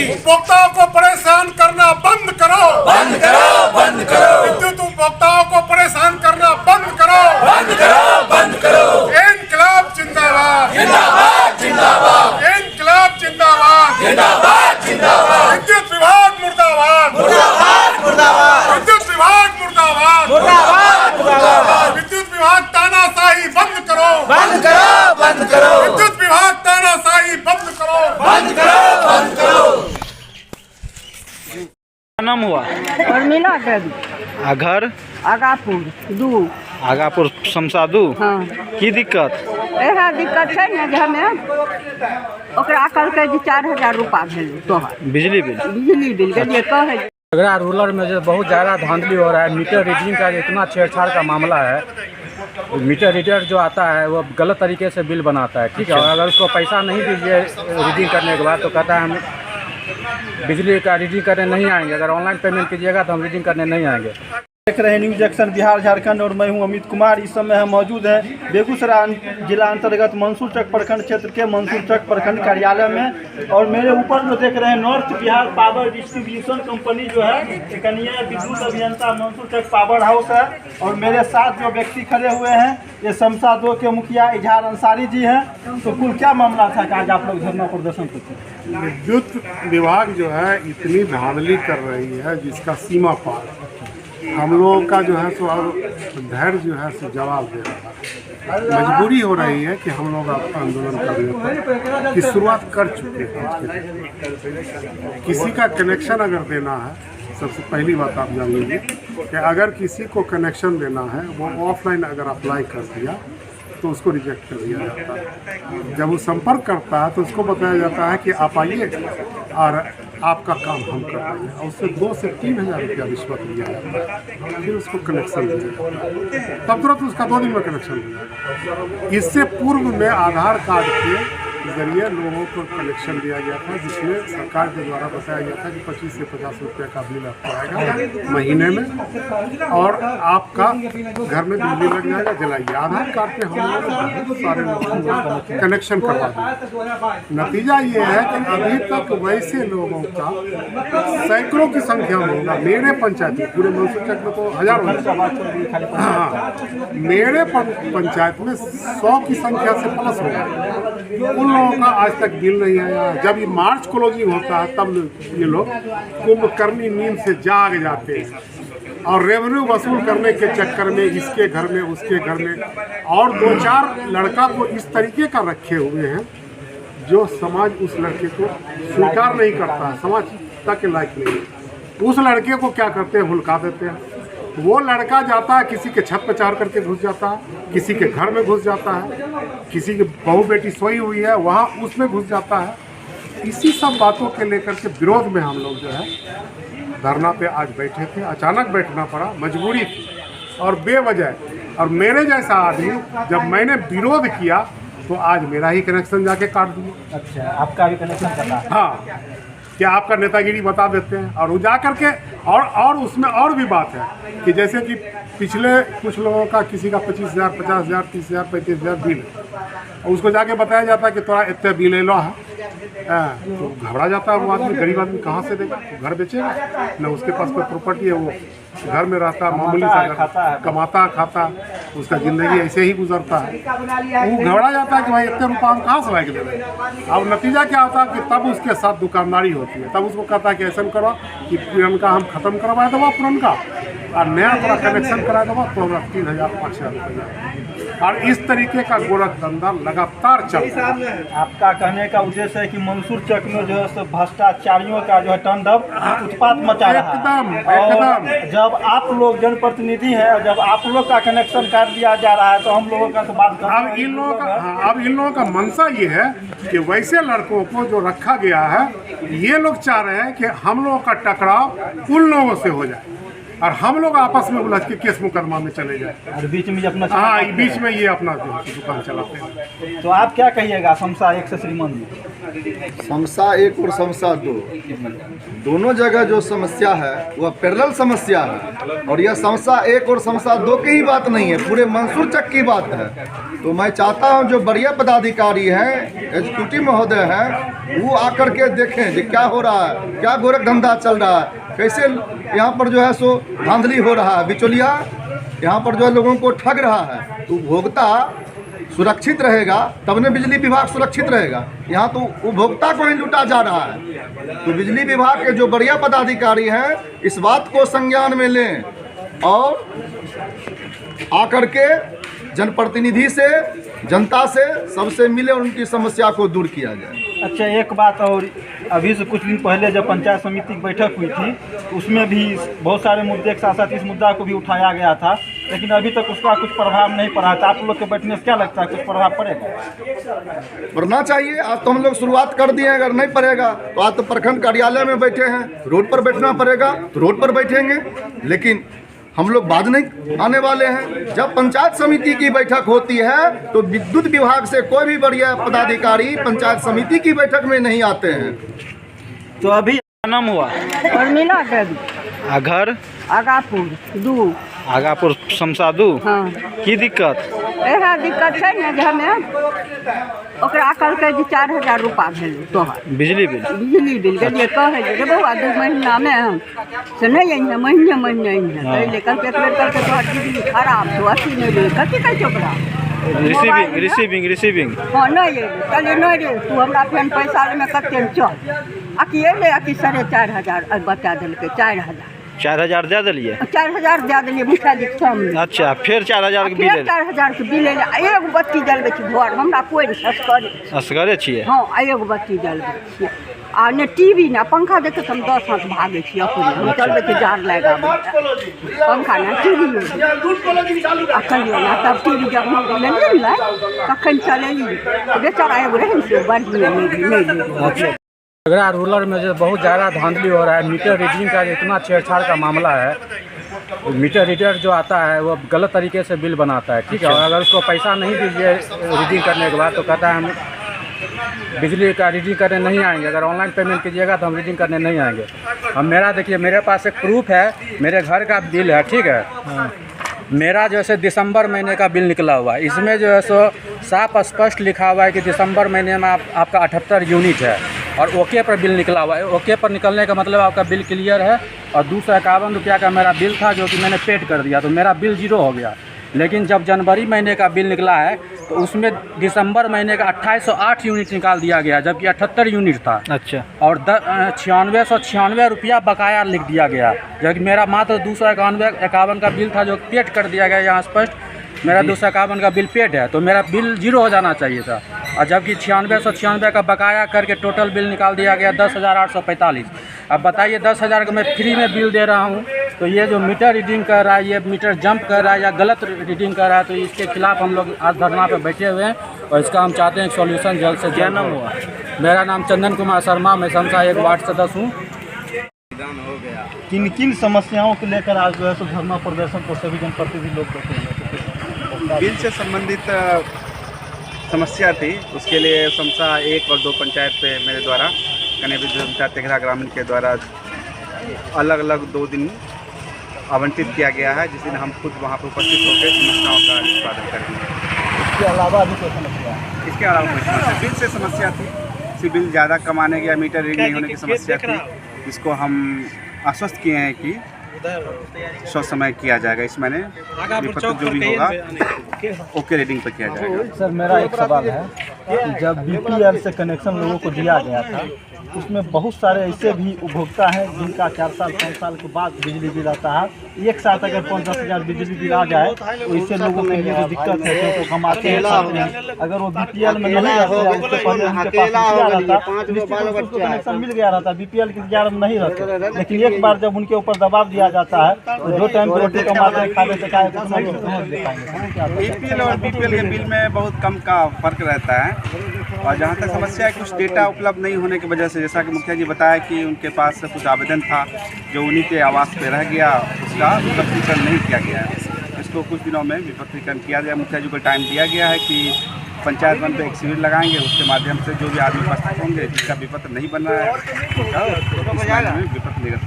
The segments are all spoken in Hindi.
उपभोक्ताओं को परेशान करना बंद करो, विद्युत उपभोक्ताओं को परेशान करना बंद करो, इनकलाब जिंदाबाद, इनकलाब जिंदाबाद, विद्युत विभाग मुर्दाबाद, विद्युत विभाग मुर्दाबाद, विद्युत विभाग तानाशाही बंद करो, विद्युत विभाग तानाशाही बंद करो। क्या नाम हुआ? उर्मिला देवी। घर आगापुर दू। आगापुर शमशादू। हाँ। की दिक्कत? एहा दिक्कत है ने जे हमें ओकरा कहलकै जे 4000 रुपया भेल तोहर बिजली बिल गेलिए कहे। झगड़ा रूरल में जो बहुत ज़्यादा धांधली हो रहा है, मीटर रीडिंग का इतना छेड़छाड़ का मामला है। मीटर रीडर जो आता है वो गलत तरीके से बिल बनाता है, ठीक है। और अगर उसको पैसा नहीं दीजिए रीडिंग करने के बाद तो कहता है हम बिजली का रीडिंग करने नहीं आएंगे, अगर ऑनलाइन पेमेंट कीजिएगा तो हम रीडिंग करने नहीं आएंगे। देख रहे हैं न्यूज एक्शन बिहार झारखंड और मैं हूं अमित कुमार। इस समय हम मौजूद हैं बेगूसराय जिला अंतर्गत मंसूर चक प्रखंड क्षेत्र के मंसूर चक प्रखंड कार्यालय में। और मेरे ऊपर जो देख रहे हैं north Bihar power distribution company जो है, कन्या विद्युत अभियंता मंसूर चक पावर हाउस है। और मेरे साथ जो व्यक्ति खड़े हुए हैं ये शमशाद 2 के मुखिया इजहार अंसारी जी हैं। तो कुल क्या मामला था कि आज आप लोग धरना प्रदर्शन करते हैं? विद्युत विभाग जो है इतनी धांधली कर रही है जिसका सीमा पार। हम लोगों का जो है सो अब धैर्य जो है सो जवाब दे रहा है। मजबूरी हो रही है कि हम लोग आंदोलन करने की शुरुआत कर चुके हैं। किसी का कनेक्शन अगर देना है, सबसे पहली बात आप जान लीजिए कि अगर किसी को कनेक्शन देना है वो ऑफलाइन अगर अप्लाई कर दिया तो उसको रिजेक्ट कर दिया जाता है। जब वो संपर्क करता है तो उसको बताया जाता है कि आप आइए और आपका काम हम कर रहे हैं, और उससे 2 से 3 हज़ार रुपया रिश्वत लिया जाता है। फिर उसको कनेक्शन दिया जाता है, तब तुरंत उसका 2 दिन में कनेक्शन दिया जाता है। इससे पूर्व में आधार कार्ड के जरिए लोगों को कनेक्शन दिया गया था, जिसमें सरकार के द्वारा बताया गया था कि 25 से 50 रुपये का बिल आपको आएगा महीने में और आपका घर में बिजली लग जाएगा, जलाइए। आधार कार्ड पे हम लोग बहुत सारे लोगों को कनेक्शन करवा दिए। नतीजा ये है कि अभी तक वैसे लोगों का सैकड़ों की संख्या में होगा। मेरे पंचायत में पूरे मंसूर चक में तो हज़ारों, हाँ, मेरे पंचायत में 100 की संख्या से प्लस होगा। उन लोगों का आज तक बिल नहीं आया। जब ये मार्च क्लोजिंग होता है तब ये लोग कुंभकर्णी नींद से जाग जाते हैं और रेवेन्यू वसूल करने के चक्कर में इसके घर में उसके घर में और 2-4 लड़का को इस तरीके का रखे हुए हैं जो समाज उस लड़के को स्वीकार नहीं करता है, समाजता के लायक नहीं है। उस लड़के को क्या करते हैं, हुलका देते हैं। वो लड़का जाता है किसी के छत पर चढ़ करके घुस जाता है, किसी के घर में घुस जाता है, किसी की बहू बेटी सोई हुई है वहाँ उसमें घुस जाता है। इसी सब बातों के लेकर के विरोध में हम लोग जो है धरना पे आज बैठे थे। अचानक बैठना पड़ा, मजबूरी थी और बेवजह। और मेरे जैसा आदमी जब मैंने विरोध किया तो आज मेरा ही कनेक्शन जाके काट दिया। अच्छा, आपका भी कनेक्शन कटा? हाँ, क्या आपका नेतागिरी बता देते हैं। और वो जा करके और उसमें और भी बात है कि जैसे कि पिछले कुछ लोगों का किसी का 25,000, 50,000, 30,000, 35,000 बिल है और उसको जाके बताया जाता है कि तोरा इतने बिल ले लो है। तो घबरा जाता है वो आदमी, गरीब आदमी कहाँ से देगा, घर बेचेगा न, उसके पास कोई प्रॉपर्टी है, वो घर में रहता मामूली सा कमाता खाता, उसका ज़िंदगी ऐसे ही गुजरता है। वो घबरा जाता है कि भाई इतने रुपया हम कहाँ से लाके दे रहे हैं। अब नतीजा क्या होता है कि तब उसके साथ दुकानदारी होती है। तब उसको कहता है कि ऐसा करो कि पुरनका हम ख़त्म करवाए दो पुरनका और नया थोड़ा कनेक्शन करा दो तो 3,000 5,000 रुपया। और इस तरीके का गोरख धंधा लगातार चल रहा है। आपका कहने का उद्देश्य है कि मंसूर चक में जो है भ्रष्टाचारियों का जो है तांडव उत्पात मचा रहा है। एकदम। जब आप लोग जनप्रतिनिधि हैं, जब आप लोग का कनेक्शन काट दिया जा रहा है तो हम लोगों का तो बात अब इन लोगों का मंशा ये है कि वैसे लड़कों को जो रखा गया है, ये लोग चाह रहे हैं कि हम लोगों का टकराव उन लोगों से हो जाए। और हम लोग आपस में उलझ के केस मुकदमा में चले जाए। और बीच में ये अपना हाँ, बीच में ये अपना जो है दुकान चलाते हैं। तो आप क्या कहिएगा शमशा 1 से श्रीमंत में? शमशा 1 और शमशा 2 दोनों जगह जो समस्या है वह पैरेलल समस्या है, और यह शमशा 1 और शमशा 2 की ही बात नहीं है, पूरे मंसूर चक की बात है। तो मैं चाहता हूं जो बढ़िया पदाधिकारी हैं, एग्जीक्यूटिव महोदय हैं, वो आकर के देखें कि क्या हो रहा है, क्या गोरख धंधा चल रहा है, कैसे यहाँ पर जो है सो धांधली हो रहा है, बिचौलिया यहाँ पर जो है लोगों को ठग रहा है। तो उपभोक्ता सुरक्षित रहेगा तब न बिजली विभाग सुरक्षित रहेगा। यहाँ तो उपभोक्ता को ही लूटा जा रहा है। तो बिजली विभाग के जो बढ़िया पदाधिकारी हैं इस बात को संज्ञान में लें और आकर के जनप्रतिनिधि से, जनता से, सबसे मिले और उनकी समस्या को दूर किया जाए। अच्छा, एक बात और, अभी से कुछ दिन पहले जब पंचायत समिति की बैठक हुई थी तो उसमें भी बहुत सारे मुद्दे के साथ साथ इस मुद्दा को भी उठाया गया था, लेकिन अभी तक उसका कुछ प्रभाव नहीं पड़ा था। आप लोग के बैठने से क्या लगता है, कुछ प्रभाव पड़ेगा? पड़ना चाहिए। आज तो हम लोग शुरुआत कर दिए, अगर नहीं पड़ेगा तो आज तो प्रखंड कार्यालय में बैठे हैं, रोड पर बैठना पड़ेगा तो रोड पर बैठेंगे, लेकिन हम लोग बाद नहीं आने वाले हैं। जब पंचायत समिति की बैठक होती है तो विद्युत विभाग से कोई भी बढ़िया पदाधिकारी पंचायत समिति की बैठक में नहीं आते हैं। तो अभी नाम हुआ उर्मिला देवी, घर आगापुर 2। आगापुर शमशा 2। हाँ, की दिक्कत? इएह दिक्कत छै ने जे हमे ओकरा कहलकै जे 4000 रुपा भेलै तोहर बिजली बिल। बिजली बिल। गेलिए कहै जे रे बौआ 2 महीनामे से नहीं अइहे, महीने महीने अइहे। कहले कहलकै एक बेर कहलकै तोहर बिजली खराब छौ, अथी नहीं रे, कथी कहै छै ओकरा, रिसीविंग। हाँ नहीं अइले। कहलिए नहीं रे, तू हमरा फेन पैसा लेमे कतेक चल। आकि अइले, आकि 4500 बता देलकै। 4000 दे दिलिए। 4000 दे दिलिए मुखिया जी के सामने। अच्छा, फिर 4000 के बिल? 4000 के बिल अइले। एगो बत्ती जलबै छी घर, हमरा कोई असगरे छियै? हाँ, एगो बत्ती जलबै छियै। आ ने टीवी ने पंखा देखे तो हम 10 हाथ भागे छी अपने। हम चलबै छी जार लगाबै, पंखा ने टीवी आ कहियो ना। तब टीवी जब हम लेलिए ने तखन चलेलिए, बेचारा एगो रहै से बढ़िया नहीं। झगड़ा रूरल में जो बहुत ज़्यादा धांधली हो रहा है, मीटर रीडिंग का इतना छेड़छाड़ का मामला है। मीटर रीडर जो आता है वो गलत तरीके से बिल बनाता है, ठीक है। और अगर उसको पैसा नहीं दीजिए रीडिंग करने के बाद तो कहता है हम बिजली का रीडिंग करने नहीं आएंगे, अगर ऑनलाइन पेमेंट कीजिएगा तो हम रीडिंग करने नहीं आएंगे। हम मेरा देखिए, मेरे पास एक प्रूफ है, मेरे घर का बिल है, ठीक है। मेरा जो है दिसंबर महीने का बिल निकला हुआ है, इसमें जो है सो साफ स्पष्ट लिखा हुआ है कि दिसंबर महीने में आपका 78 यूनिट है और ओके पर बिल निकला हुआ है। ओके पर निकलने का मतलब आपका बिल क्लियर है। और 251 रुपया का मेरा बिल था जो कि मैंने पेड कर दिया, तो मेरा बिल 0 हो गया। लेकिन जब जनवरी महीने का बिल निकला है तो उसमें दिसंबर महीने का 2808 यूनिट निकाल दिया गया, जबकि 78 यूनिट था। अच्छा। और 9696 रुपया बकाया लिख दिया गया, जबकि मेरा मात्र 251 का बिल था जो पेड कर दिया गया। यहाँ स्पष्ट मेरा 251 का बिल पेड है, तो मेरा बिल 0 हो जाना चाहिए था। और जबकि 9696 का बकाया करके टोटल बिल निकाल दिया गया 10,845। अब बताइए 10,000 का मैं फ्री में बिल दे रहा हूँ, तो ये जो मीटर रीडिंग कर रहा है, ये मीटर जंप कर रहा है या गलत रीडिंग कर रहा है, तो इसके खिलाफ हम लोग आज धरना पर बैठे हुए हैं और इसका हम चाहते हैं सॉल्यूशन जल्द से जल्द। नाम हुआ? मेरा नाम चंदन कुमार शर्मा, मैं शमशा 1 वार्ड सदस्य हूँ। किन किन समस्याओं को लेकर आज जो है सो धरना प्रदर्शन को सभी जनप्रतिनिधि लोग बैठे हैं? बिल से संबंधित समस्या थी, उसके लिए शमशा 1 और 2 पंचायत पे मेरे द्वारा कन्या विद्युत पंचायत तेघरा ग्रामीण के द्वारा अलग अलग 2 दिन आवंटित किया गया है, जिस दिन हम खुद वहाँ पर उपस्थित होकर समस्याओं का निष्पादन करेंगे। इसके अलावा भी कोई समस्या है? इसके अलावा कोई समस्या बिल से समस्या थी, सी बिल ज़्यादा कमाने या मीटर रीड नहीं होने की समस्या थी, जिसको हम आश्वस्त किए हैं कि समय किया जाएगा। इस महीने जो भी होगा ओके रीडिंग पर किया जाएगा। सर, मेरा एक सवाल है कि जब बीपीएल से कनेक्शन लोगों को दिया गया था, उसमें बहुत सारे ऐसे भी उपभोक्ता हैं जिनका 4 साल 5 साल के बाद बिजली बिल आता है। एक साथ अगर 5-10 हज़ार बिजली बिल आ जाए तो इससे लोगों के लिए जो दिक्कत है, क्योंकि कमाते हैं, अगर वो बीपीएल में नहीं रहते, उससे पहले उनके पास बीपीएल रहता तो निश्चित रूप से उसको कनेक्शन मिल गया रहता, बीपीएल के इंतजार में नहीं रहते। लेकिन एक बार जब उनके ऊपर दबाव दिया जाता है तो जो टाइम पर रोटी कमाते हैं, खाते से खाए, बीपीएल और बीपीएल के बिल में बहुत कम का फर्क रहता है। और जहाँ तक समस्या है, कुछ डेटा उपलब्ध नहीं होने की वजह से, जैसा कि मुखिया जी बताया कि उनके पास कुछ आवेदन था जो उन्हीं के आवास पे रह गया, उसका विपत्रीकरण नहीं किया गया है। इसको कुछ दिनों में विपत्रीकरण किया गया। मुखिया जी को टाइम दिया गया है कि पंचायत वन पे एक शिविर लगाएंगे, उसके माध्यम से जो भी आदमी उपस्थित होंगे जिसका विपत्र नहीं बन रहा है उनका विपत्र निरस्त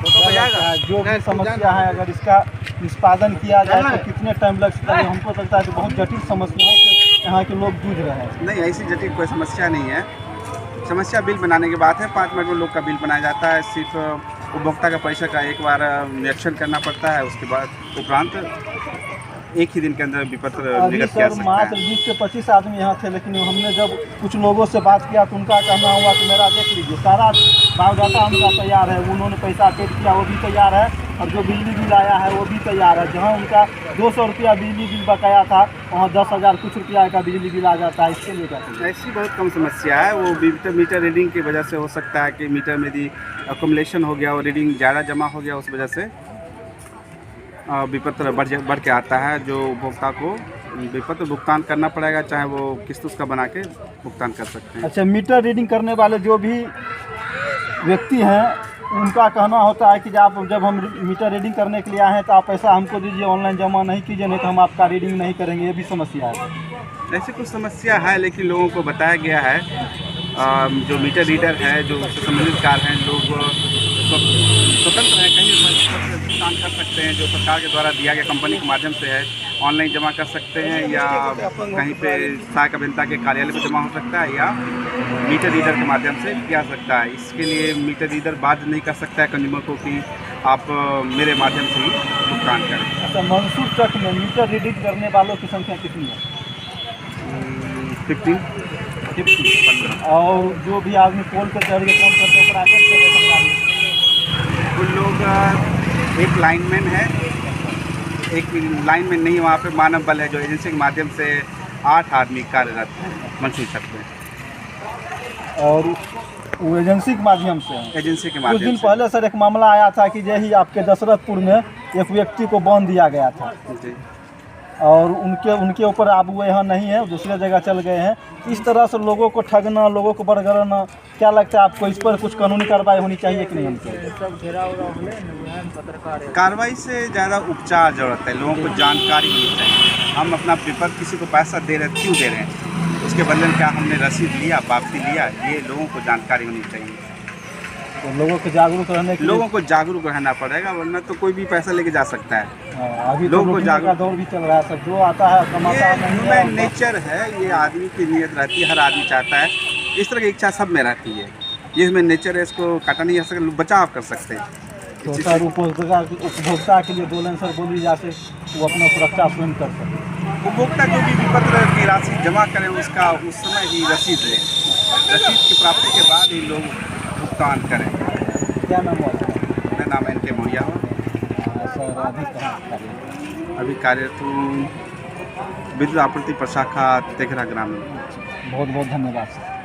किया जाएगा। जो भी समस्या है अगर इसका निष्पादन किया जाए तो कितने टाइम लग सकता है? हमको लगता है कि बहुत जटिल समस्याओं से यहाँ के लोग जूझ रहे हैं। नहीं, ऐसी जटिल कोई समस्या नहीं है। समस्या बिल बनाने की बात है, 5 मिनट में लोग का बिल बनाया जाता है। सिर्फ उपभोक्ता का पैसा का एक बार निरीक्षण करना पड़ता है, उसके बाद उपरांत एक ही दिन के अंदर विपत्र निगत किया सकता मात्र है। 20 से 25 आदमी यहाँ थे, लेकिन हमने जब कुछ लोगों से बात किया तो उनका कहना हुआ कि मेरा देख लीजिए सारा बायोडाटा उनका तैयार है, उन्होंने पैसा पेड किया वो भी तैयार है, और जो बिजली बिल आया है वो भी तैयार है। जहाँ उनका 200 रुपया बिजली बिल बकाया था वहाँ 10,000 कुछ रुपया का बिजली बिल आ जाता है। इसके लिए ऐसी बहुत कम समस्या है। वो मीटर रीडिंग की वजह से हो सकता है कि मीटर में यदि अकोमोलेशन हो गया और रीडिंग ज़्यादा जमा हो गया, उस वजह से विपत्र बढ़ के आता है, जो उपभोक्ता को विपत्र भुगतान करना पड़ेगा, चाहे वो किस्त उसका बना के भुगतान कर सकते हैं। अच्छा, मीटर रीडिंग करने वाले जो भी व्यक्ति हैं उनका कहना होता है कि जब हम मीटर रीडिंग करने के लिए आए हैं तो आप पैसा हमको दीजिए, ऑनलाइन जमा नहीं कीजिए, नहीं तो हम आपका रीडिंग नहीं करेंगे। ये भी समस्या है। ऐसी कुछ समस्या है, लेकिन लोगों को बताया गया है, जो मीटर रीडर है, जो उससे संबंधित कार्य हैं, लोग स्वतंत्र हैं, कहीं भुगतान कर सकते हैं, जो सरकार के द्वारा दिया गया कंपनी के माध्यम से है, ऑनलाइन जमा कर सकते हैं, या कहीं पे सहायक अभियंता के कार्यालय में जमा हो सकता है, या मीटर रीडर के माध्यम से किया सकता है। इसके लिए मीटर रीडर बाध्य नहीं कर सकता है कंज्यूमर को कि आप मेरे माध्यम से ही भुगतान करें। अच्छा, मंसूर चक में मीटर रीडिंग करने वालों की संख्या कितनी है? 15 और जो भी आदमी पोल पे चढ़ के काम करते हैं प्राइवेट से सरकारी? कुछ लोग एक लाइनमैन है, एक लाइनमैन नहीं, वहाँ पे मानव बल है जो एजेंसी के माध्यम से 8 आदमी कार्यरत हैं मंसूर चक में। और वो एजेंसी के माध्यम से एजेंसी के कुछ माध्यम दिन से पहले सर एक मामला आया था कि यही आपके दशरथपुर में एक व्यक्ति को बांध दिया गया था, जी। और उनके ऊपर अब वो यहाँ नहीं है, दूसरे जगह चल गए हैं। इस तरह से लोगों को ठगना, लोगों को बरगरना, क्या लगता है आपको इस पर कुछ कानूनी कार्रवाई होनी चाहिए कि नहीं होनी चाहिए? कार्रवाई से ज़्यादा उपचार जरूरत है, लोगों को जानकारी होनी चाहिए। हम अपना पेपर किसी को पैसा दे रहे हैं, क्यों दे रहे हैं, उसके बदले में क्या हमने रसीद लिया, वापसी लिया, ये लोगों को जानकारी होनी चाहिए। तो लोगों को जागरूक रहने के लोगों को जागरूक रहना पड़ेगा, वरना तो कोई भी पैसा लेके जा सकता है। अभी लोगों को तो जागरूक का दौर भी चल रहा है सर, जो आता है कमाता ये नहीं ह्यूमन है। नेचर है, ये आदमी की नीयत रहती है, हर आदमी चाहता है, इस तरह की इच्छा सब में रहती है। ये ह्यूमन नेचर है, इसको काटा नहीं जा सकता, बचाव कर सकते हैं। तो सर उपभोक्ता के लिए बोलें सर, बोली जाते वो अपना सुरक्षा स्वयं कर सके। उपभोक्ता जो भी विपत्र की राशि जमा करें उसका उस समय ही रसीद लें, रसीद की प्राप्ति के बाद ही लोग भुगतान करें। क्या नाम हुआ? मेरा नाम NK मौर्या हो। सर अभी कहाँ? अभी कार्यरत हूँ विद्युत आपूर्ति प्रशाखा तेघरा ग्रामीण। बहुत बहुत धन्यवाद सर।